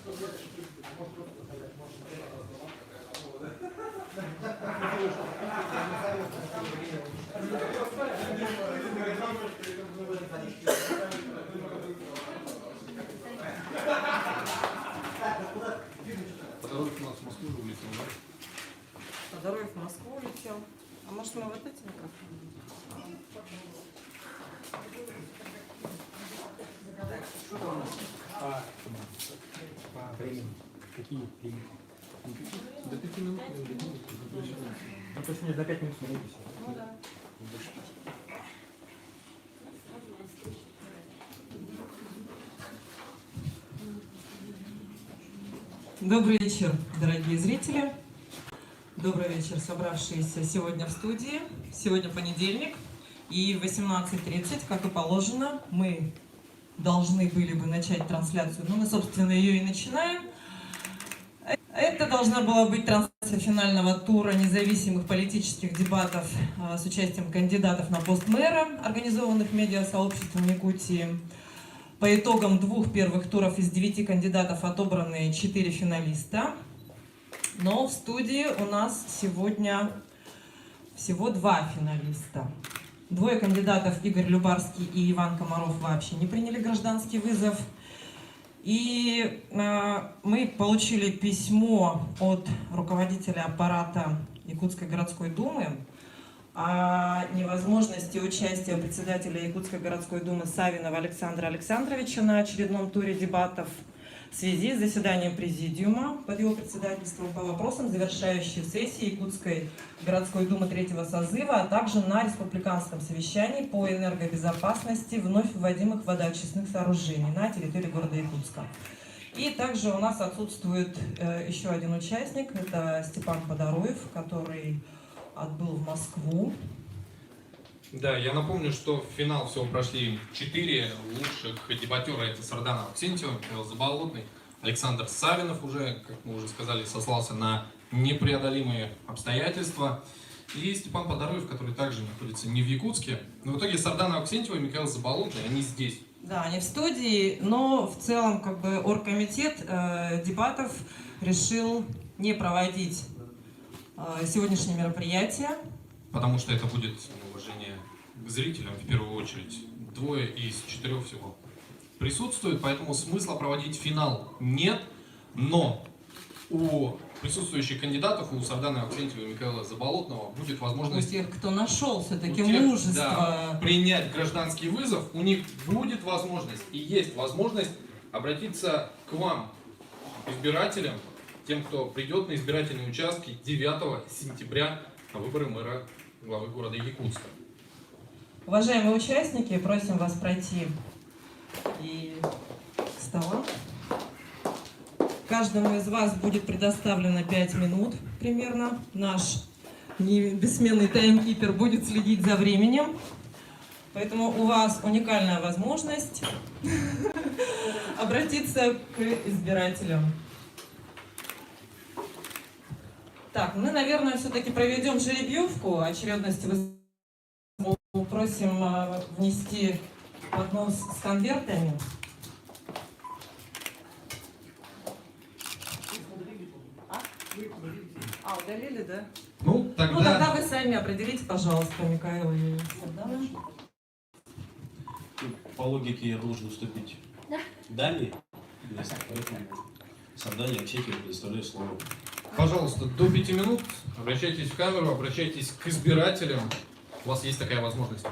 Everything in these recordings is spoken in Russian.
Подоровьев у нас в Москву улетел, да? Подоровьев в Москву улетел. А может мы вот эти микрофоны? Что там у нас? По времени. Какие времени? До 5 минут. Ну, то есть мне до 5 минут не выпустили. Ну да. Добрый вечер, дорогие зрители. Добрый вечер, собравшиеся сегодня в студии. Сегодня понедельник. И в 18:30, как и положено, мы должны были бы начать трансляцию. Но мы, собственно, ее и начинаем. Это должна была быть трансляция финального тура независимых политических дебатов с участием кандидатов на пост мэра, организованных медиасообществом Якутии. По итогам двух первых туров из 9 кандидатов отобраны 4 финалиста. Но в студии у нас сегодня всего 2 финалиста. 2 кандидатов, Игорь Любарский и Иван Комаров, вообще не приняли гражданский вызов. И мы получили письмо от руководителя аппарата Якутской городской думы о невозможности участия председателя Якутской городской думы Савинова Александра Александровича на очередном туре дебатов в связи с заседанием президиума под его председательством по вопросам завершающей сессии Якутской городской думы 3-го созыва, а также на республиканском совещании по энергобезопасности вновь вводимых водоочистных сооружений на территории города Якутска. И также у нас отсутствует еще один участник, это Степан Подоровьев, который отбыл в Москву. Да, я напомню, что в финал всего прошли 4 лучших дебатера. Это Сарданов Аксентьева, Михаил Заболотный, Александр Савинов уже, как мы уже сказали, сослался на непреодолимые обстоятельства. И Степан Подоровьев, который также находится не в Якутске. Но в итоге Сарданов Аксентьева и Михаил Заболотный, они здесь. Да, они в студии, но в целом оргкомитет дебатов решил не проводить сегодняшнее мероприятие. Потому что это будет уважение к зрителям в первую очередь. 2 из 4 всего присутствуют, поэтому смысла проводить финал нет. Но у присутствующих кандидатов, у Сардана Аксентьева и Михаила Заболотного будет возможность... У тех, кто нашел все-таки у тех, мужество. Да, принять гражданский вызов, у них будет возможность и есть возможность обратиться к вам, избирателям, тем, кто придет на избирательные участки 9 сентября на выборы мэра главы города Якутска. Уважаемые участники, просим вас пройти и к столам. Каждому из вас будет предоставлено 5 минут примерно. Наш бессменный таймкипер будет следить за временем. Поэтому у вас уникальная возможность обратиться к избирателям. Так, мы, наверное, все-таки проведем жеребьевку очередности. Просим внести поднос с конвертами. Удалили, да? Ну, тогда вы сами определите, пожалуйста, Михаил и Сардана. По логике я должен уступить даме, поэтому Сардане Аксентьеву предоставляю слово. пожалуйста, до 5 минут обращайтесь в камеру, обращайтесь к избирателям. У вас есть такая возможность.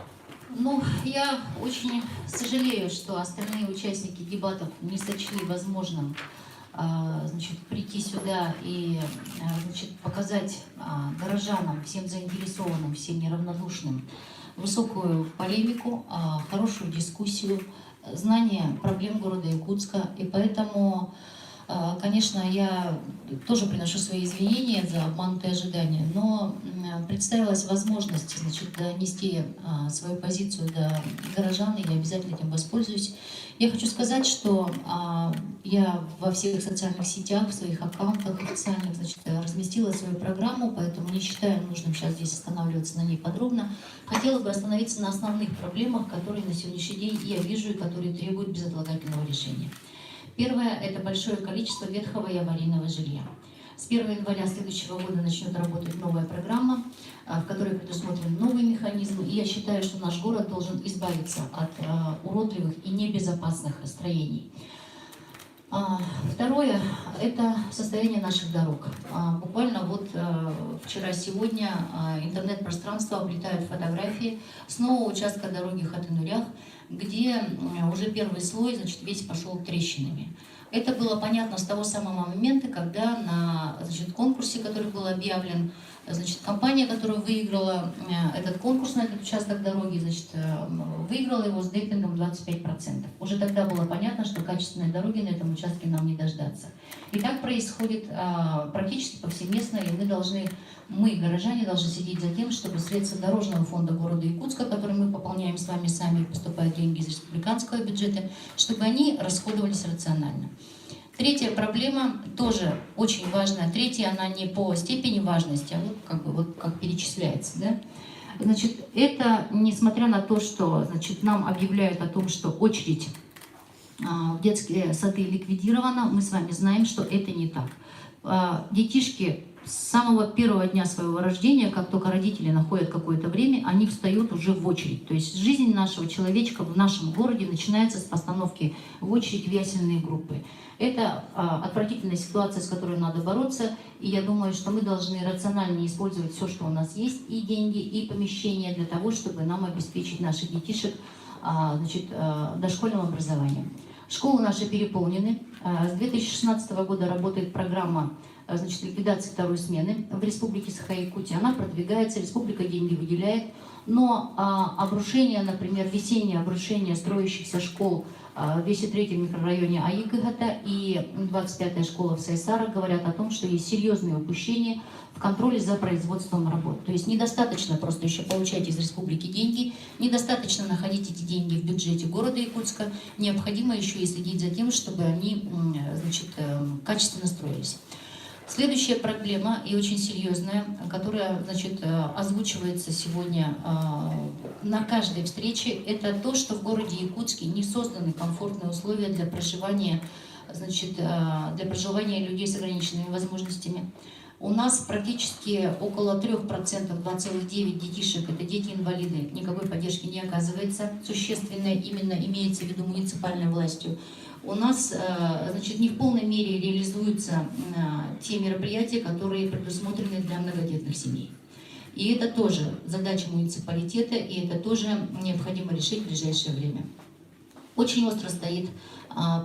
Ну, я очень сожалею, что остальные участники дебатов не сочли возможным прийти сюда и показать горожанам, всем заинтересованным, всем неравнодушным высокую полемику, хорошую дискуссию, знание проблем города Якутска. И поэтому, конечно, я тоже приношу свои извинения за обманутые ожидания, но представилась возможность донести свою позицию до горожан, и я обязательно этим воспользуюсь. Я хочу сказать, что я во всех социальных сетях, в своих аккаунтах официальных, разместила свою программу, поэтому не считаю нужным сейчас здесь останавливаться на ней подробно. Хотела бы остановиться на основных проблемах, которые на сегодняшний день я вижу и которые требуют безотлагательного решения. Первое – это большое количество ветхого и аварийного жилья. С 1 января следующего года начнет работать новая программа, в которой предусмотрены новые механизмы. И я считаю, что наш город должен избавиться от уродливых и небезопасных строений. Второе – это состояние наших дорог. Буквально вот вчера-сегодня интернет-пространство облетают фотографии с нового участка дороги Хатынурях, где уже первый слой, значит, весь пошел трещинами. Это было понятно с того самого момента, когда на, значит, конкурсе, который был объявлен, значит, компания, которая выиграла этот конкурс на этот участок дороги, значит, выиграла его с демпингом 25%. Уже тогда было понятно, что качественной дороги на этом участке нам не дождаться. И так происходит практически повсеместно, и мы, горожане, должны следить за тем, чтобы средства дорожного фонда города Якутска, которые мы пополняем с вами сами, поступают деньги из республиканского бюджета, чтобы они расходовались рационально. Третья проблема тоже очень важная. Третья, она не по степени важности, а вот как перечисляется. Да? Значит, это несмотря на то, что, значит, нам объявляют о том, что очередь в детские сады ликвидирована, мы с вами знаем, что это не так. Детишки с самого первого дня своего рождения, как только родители находят какое-то время, они встают уже в очередь. То есть жизнь нашего человечка в нашем городе начинается с постановки в очередь в ясельные группы. Это отвратительная ситуация, с которой надо бороться, и я думаю, что мы должны рационально использовать все, что у нас есть, и деньги, и помещения для того, чтобы нам обеспечить наших детишек, значит, дошкольным образованием. Школы наши переполнены. С 2016 года работает программа, значит, ликвидации второй смены в Республике Саха-Якутия. Она продвигается, республика деньги выделяет, но обрушение, например, весеннее обрушение строящихся школ в 203-м микрорайоне Аикыгата и 25-я школа в Сайсарах говорят о том, что есть серьезные упущения в контроле за производством работ. То есть недостаточно просто еще получать из республики деньги, недостаточно находить эти деньги в бюджете города Якутска, необходимо еще и следить за тем, чтобы они, значит, качественно строились. Следующая проблема, и очень серьезная, которая, значит, озвучивается сегодня на каждой встрече, это то, что в городе Якутске не созданы комфортные условия для проживания, значит, для проживания людей с ограниченными возможностями. У нас практически около 3%, 2,9 детишек, это дети-инвалиды, никакой поддержки не оказывается, существенной именно имеется в виду муниципальной властью. У нас, значит, не в полной мере реализуются те мероприятия, которые предусмотрены для многодетных семей. И это тоже задача муниципалитета, и это тоже необходимо решить в ближайшее время. Очень остро стоит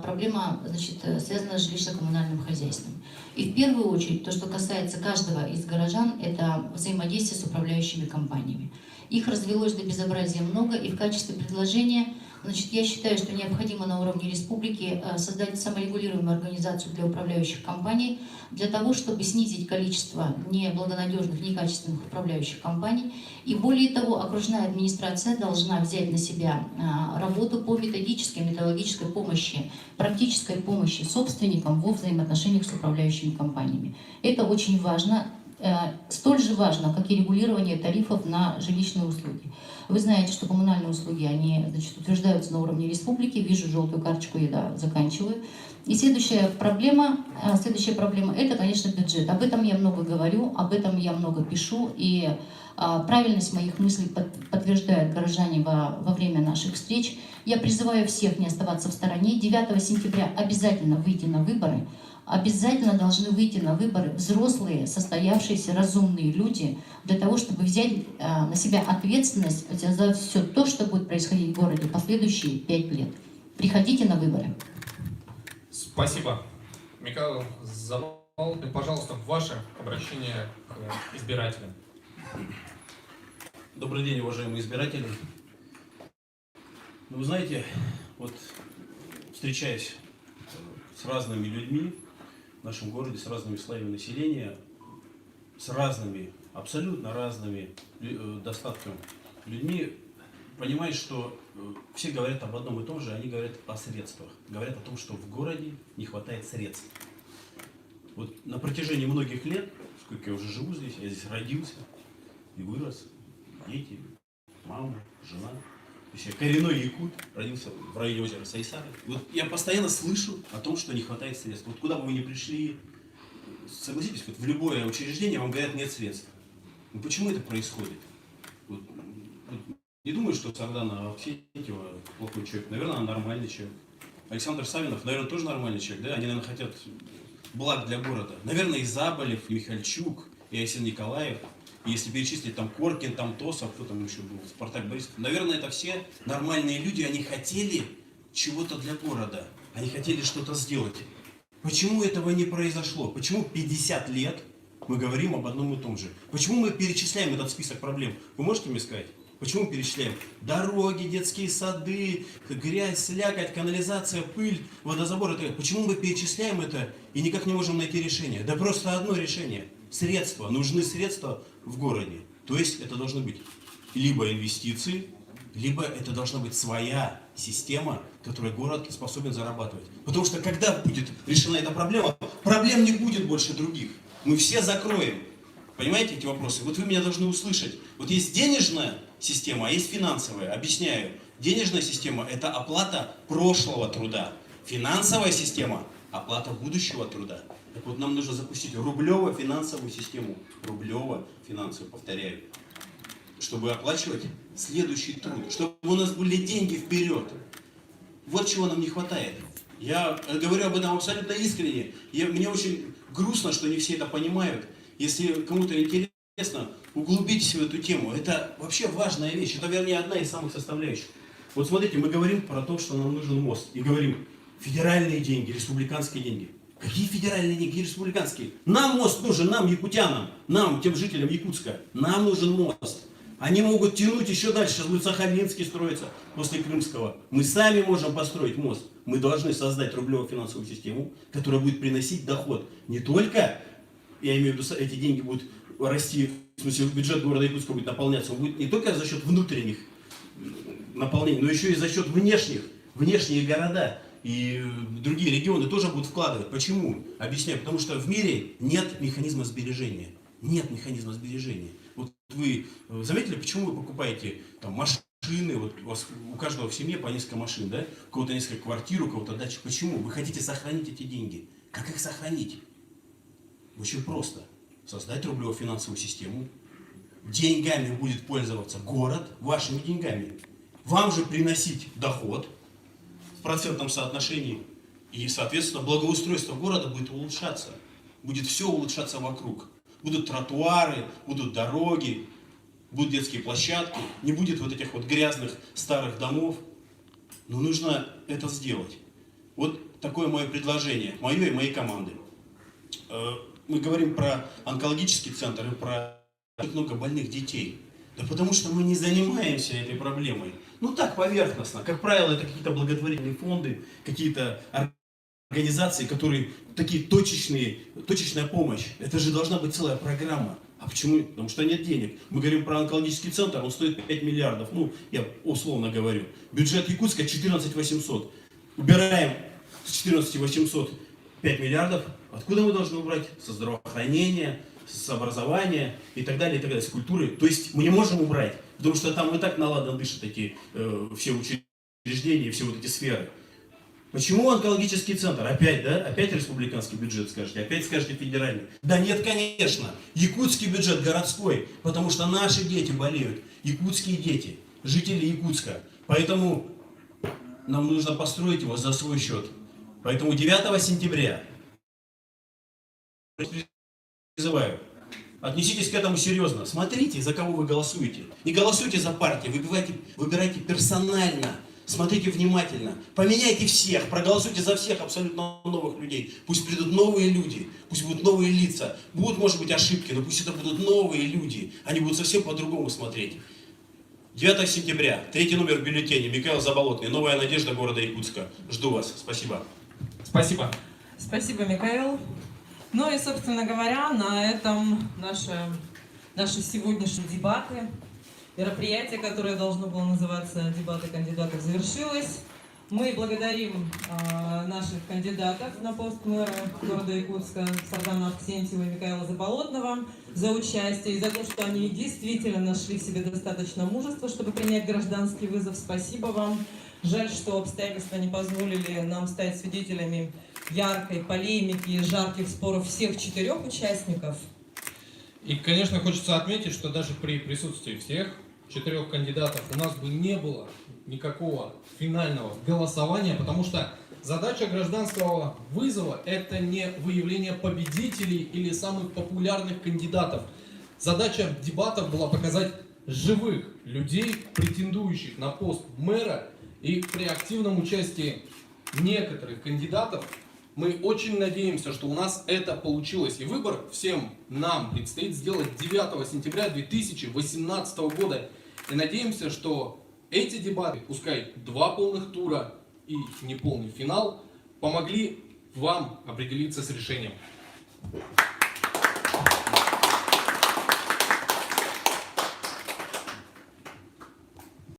проблема, значит, связанная с жилищно-коммунальным хозяйством. И в первую очередь, то, что касается каждого из горожан, это взаимодействие с управляющими компаниями. Их развелось до безобразия много, и в качестве предложения, значит, я считаю, что необходимо на уровне республики создать саморегулируемую организацию для управляющих компаний, для того, чтобы снизить количество неблагонадежных, некачественных управляющих компаний. И более того, окружная администрация должна взять на себя работу по методической, методологической помощи, практической помощи собственникам во взаимоотношениях с управляющими компаниями. Это очень важно. Столь же важно, как и регулирование тарифов на жилищные услуги. Вы знаете, что коммунальные услуги, они, значит, утверждаются на уровне республики. Вижу желтую карточку, я заканчиваю. И следующая проблема – это, конечно, бюджет. Об этом я много говорю, об этом я много пишу, и правильность моих мыслей подтверждают горожане во время наших встреч. Я призываю всех не оставаться в стороне. 9 сентября обязательно выйти на выборы. Обязательно должны выйти на выборы взрослые, состоявшиеся, разумные люди, для того, чтобы взять на себя ответственность за все то, что будет происходить в городе последующие 5 лет. Приходите на выборы. Спасибо. Михаил Завал, пожалуйста, ваше обращение к избирателям. Добрый день, уважаемые избиратели. Ну, вы знаете, вот встречаясь с разными людьми в нашем городе, с разными слоями населения, с разными, абсолютно разными достатком людьми, понимаешь, что все говорят об одном и том же, они говорят о средствах, говорят о том, что в городе не хватает средств. Вот на протяжении многих лет, сколько я уже живу здесь, я здесь родился и вырос, дети, мама, жена. есть я коренной якут, родился в районе озера Сайсары. Вот я постоянно слышу о том, что не хватает средств. Вот куда бы вы ни пришли, согласитесь, вот в любое учреждение вам говорят, нет средств. Ну почему это происходит? Вот, не думаю, что Сардана Аксентьева плохой человек. Наверное, она нормальный человек. Александр Савинов, наверное, тоже нормальный человек, да? Они, наверное, хотят благ для города. Наверное, и Заболев, и Михальчук, и Айсен Николаев. И если перечислить там Коркин, там Тосов, кто там еще был, Спартак Борисов. Наверное, это все нормальные люди, они хотели чего-то для города. Они хотели что-то сделать. Почему этого не произошло? Почему 50 лет мы говорим об одном и том же? Почему мы перечисляем этот список проблем? Вы можете мне сказать? Почему мы перечисляем? Дороги, детские сады, грязь, слякоть, канализация, пыль, водозабор. Почему мы перечисляем это и никак не можем найти решение? Да просто одно решение. Средства. Нужны средства в городе. То есть это должны быть либо инвестиции, либо это должна быть своя система, которой город способен зарабатывать. Потому что когда будет решена эта проблема, проблем не будет больше других. Мы все закроем. Понимаете эти вопросы? Вот вы меня должны услышать. Вот есть денежная система, а есть финансовая. Объясняю. Денежная система – это оплата прошлого труда. Финансовая система – оплата будущего труда. Так вот, нам нужно запустить рублево-финансовую систему. Рублево-финансовую, повторяю. Чтобы оплачивать следующий труд. Чтобы у нас были деньги вперед. Вот чего нам не хватает. Я говорю об этом абсолютно искренне. Мне очень грустно, что не все это понимают. Если кому-то интересно, углубитесь в эту тему. Это вообще важная вещь. Это, вернее, одна из самых составляющих. Вот смотрите, мы говорим про то, что нам нужен мост. И говорим, федеральные деньги, республиканские деньги. Какие федеральные деньги, республиканские? Нам мост нужен, нам, якутянам, нам, тем жителям Якутска. Нам нужен мост. Они могут тянуть еще дальше. Сейчас будет Сахалинский строиться после Крымского. Мы сами можем построить мост. Мы должны создать рублевую финансовую систему, которая будет приносить доход не только... Я имею в виду, эти деньги будут расти, в смысле, бюджет города Якутска будет наполняться, он будет не только за счет внутренних наполнений, но еще и за счет внешних. Внешние города и другие регионы тоже будут вкладывать. Почему? Объясняю. Потому что в мире нет механизма сбережения. Нет механизма сбережения. Вот вы заметили, почему вы покупаете там машины, вот у каждого в семье по несколько машин, да? У кого-то несколько квартир, у кого-то дачи. Почему? Вы хотите сохранить эти деньги. Как их сохранить? Очень просто. Создать рублевую финансовую систему. Деньгами будет пользоваться город, вашими деньгами. Вам же приносить доход в процентном соотношении. И, соответственно, благоустройство города будет улучшаться. Будет все улучшаться вокруг. Будут тротуары, будут дороги, будут детские площадки. Не будет вот этих вот грязных старых домов. Но нужно это сделать. Вот такое мое предложение. Мое и моей команды. Мы говорим про онкологический центр и про много больных детей. Да потому что мы не занимаемся этой проблемой. Ну так, поверхностно. Как правило, это какие-то благотворительные фонды, какие-то организации, которые такие точечная помощь. Это же должна быть целая программа. А почему? Потому что нет денег. Мы говорим про онкологический центр, он стоит 5 миллиардов. Ну, я условно говорю. Бюджет Якутска 14 800. Убираем с 14 800 5 миллиардов. Откуда мы должны убрать? Со здравоохранения, с образования и так далее, с культуры. То есть мы не можем убрать, потому что там и так наладан дышат эти все учреждения, все вот эти сферы. Почему онкологический центр? Опять, да? Опять республиканский бюджет скажете, опять скажете федеральный. Да нет, конечно. Якутский бюджет городской, потому что наши дети болеют. Якутские дети, жители Якутска. Поэтому нам нужно построить его за свой счет. Поэтому 9 сентября призываю, отнеситесь к этому серьезно. Смотрите, за кого вы голосуете. Не голосуйте за партии, выбирайте персонально. Смотрите внимательно. Поменяйте всех, проголосуйте за всех абсолютно новых людей. Пусть придут новые люди, пусть будут новые лица. Будут, может быть, ошибки, но пусть это будут новые люди. Они будут совсем по-другому смотреть. 9 сентября, 3-й номер бюллетеня, Михаил Заболотный, «Новая надежда» города Якутска. Жду вас. Спасибо. Спасибо. Спасибо, Михаил. Ну и, собственно говоря, на этом наши сегодняшние дебаты, мероприятие, которое должно было называться «Дебаты кандидатов», завершилось. Мы благодарим наших кандидатов на пост мэра города Якутска Сардана Аксентьева и Михаила Заболотного за участие и за то, что они действительно нашли в себе достаточно мужества, чтобы принять гражданский вызов. Спасибо вам. Жаль, что обстоятельства не позволили нам стать свидетелями яркой полемики и жарких споров всех 4 участников. И, конечно, хочется отметить, что даже при присутствии всех 4 кандидатов у нас бы не было никакого финального голосования, потому что задача гражданского вызова – это не выявление победителей или самых популярных кандидатов. Задача дебатов была показать живых людей, претендующих на пост мэра, и при активном участии некоторых кандидатов мы очень надеемся, что у нас это получилось. И выбор всем нам предстоит сделать 9 сентября 2018 года. И надеемся, что эти дебаты, пускай 2 полных тура и неполный финал, помогли вам определиться с решением.